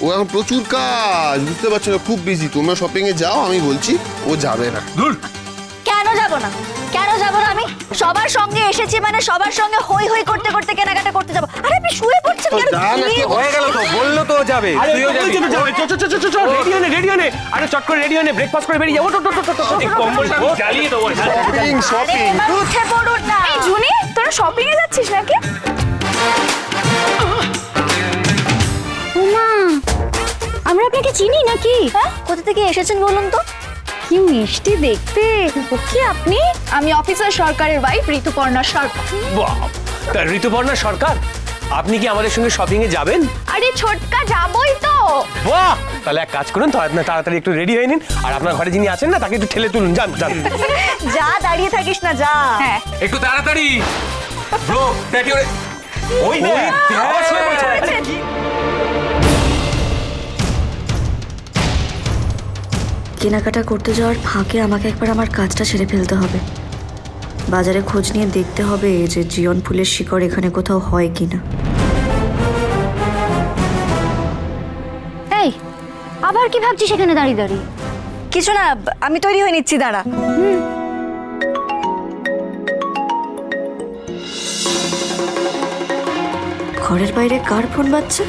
ও এখন প্রচুর কাজ, বুঝতে পারছো না, খুব বিজি। তোমরা শপিং এ যাও, আমি বলছি ও যাবে না। দূর। কেন যাব না? কেন যাব না? আমি সবার সঙ্গে এসেছি, মানে সবার সঙ্গে হই হই করতে করতে কেনাকাটা করতে যাব। আরে আপনি শুয়ে পড়ছেন কেন? হয়ে গেল তো, বললো তো যাবে। তুইও যাবি। রেডি হনে। আরে চট করে রেডি হনে, ব্রেকফাস্ট করে বেরিয়ে যাবো। এই কম্বলটা জ্বালিয়ে দেবো। Shopping shopping. উঠে পড়ুন না। এই জুনি, তোরা শপিং এ যাচ্ছিস নাকি? ওমা, আমরা আপনাকে চিনি নাকি? হ্যাঁ, কোথা থেকে এসেছেন বলুন তো? কি মিষ্টি দেখতে। কি আপনি? আমি অফিসার সরকারের ওয়াইফ ঋতুপর্ণা সরকার। বাহ, তা ঋতুপর্ণা সরকার, আপনি কি আমাদের সঙ্গে শপিং এ যাবেন? আরে ছোটকা, যাবই তো। বাহ, তাহলে এক কাজ করুন, তাড়াতাড়ি একটু রেডি হয়ে নিন, আর আপনার ঘরে যিনি আছেন না তাকে একটু ঠেলে তুলুন। যান যান। যা, দাঁড়িয়ে থাকিস না, যা। হ্যাঁ, একটু তাড়াতাড়ি ব্রো, ট্যাটি ওরে। ওই কেনাকাটা করতে যাওয়ার ফাঁকে আমাকে একবার আমার কাজটা ছেড়ে ফেলতে হবে। বাজারে খোঁজ নিয়ে দেখতে হবে যে জীবন ফুলের শিকড় এখানে কোথাও হয় কিনা। এই, আবার কি ভাবছিস সেখানে দাঁড়িয়ে দাঁড়িয়ে? কিছু না, আমি তৈরি হয়ে নিচ্ছি, দাঁড়া। ঘরের বাইরে কার ফোন বাজছে?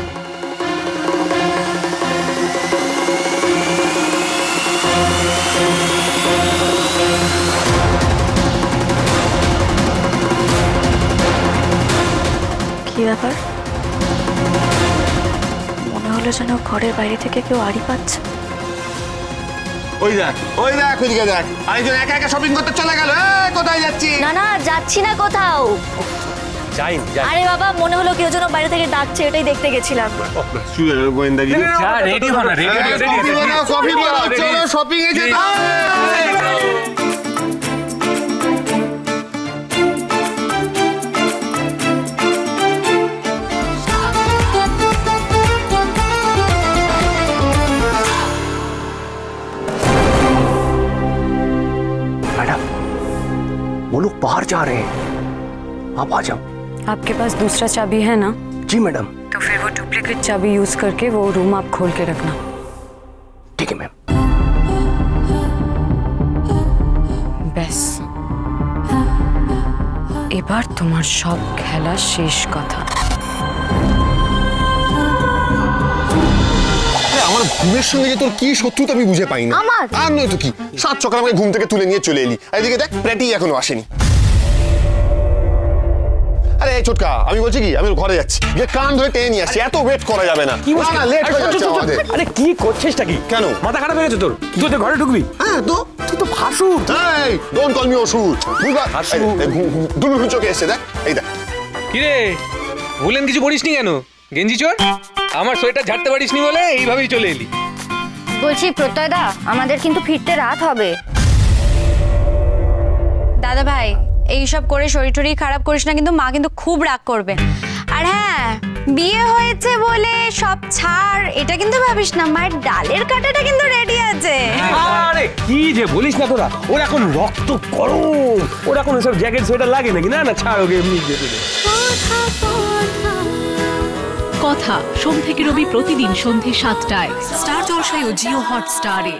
কি ব্যাপার? মনে হলো যেন ঘরের বাইরে থেকে কেউ আড়ি পাচ্ছে। ওই দেখ ওইদিকে দেখ, আরেকজন একা একা শপিং করতে চলে গেল। কোথায় যাচ্ছি? না না, যাচ্ছি না কোথাও। যাইন। আরে বাবা, মনে হলো কেউ যেন বাইরে থেকে ডাকছে, এটাই দেখতে গেছিলাম। শুরু হয়ে গেল গোয়েন্দাগিরি। রেডি হন, কফি বানাও, কফি বানাও, চলো শপিং এ যেতে হবে। मैडम, वो लोग बाहर जा रहे हैं, आप आ जाओ। आपके पास दूसरा चाबी है ना? जी मैडम। तो फिर वो डुप्लीकेट चाबी यूज करके वो रूम आप खोल के रखना। ठीक है मैम। ব্যাস, এবার তোমার সব খেলা শেষ কথা। আমার ঘুমের সঙ্গে যে তোর কি শত্রুতা আমি বুঝে পাই না। আমার? আর নয় তো কি, 7 সকালে আমাকে ঘুম থেকে তুলে নিয়ে চলে এলি, আর এদিকে দেখ প্র্যাটি এখনো আসেনি। আরে এই ছোটকা, আমি বলছি কি, আমি ঘরে যাচ্ছি, গিয়ে কান ধরে টেনে নিয়ে আসছি, এত ওয়েট করা যাবে না। না লেট হয়ে যাচ্ছে আমাদের। আরে কি করছিসটা কি? কেন? মাথা খারাপ হয়ে গেছে তোর? তুই তো ঘরে ঢুকবি? হ্যাঁ তো, তুই তো ফাসুর। এই ডোন্ট কল মি অসুর। দুলু চোখে এসে দেখ, এই দেখ। কিরে, ভুলেন কিছু পড়িসনি কেন? গেঞ্জি চোর, আমার সোয়েটার ঝাড়তে পারিসনি বলে এইভাবেই চলে এলি। বলছি প্রত্যয়দা, আমাদের কিন্তু ফিরতে রাত হবে। দাদা ভাই, এইসব করে শরীর টরীর খারাপ করিস না, কিন্তু মা কিন্তু খুব রাগ করবে। আর হ্যাঁ, বিয়ে হয়েছে বলে সব ছাড় এটা কিন্তু ভাবিস না, মায়ের ডালের কাটাটা কিন্তু রেডি আছে। আরে কি যে বলিস না তোরা, ওর এখন রক্ত গরম, ওর এখন সব জ্যাকেট সোয়েটার লাগে নাকি? না না, ছাড় ওকে, এমনি যেতে দে। কথা সোম থেকে রবি প্রতিদিন সন্ধ্যে 7টায় স্টার জলসায় ও জিও হটস্টারে।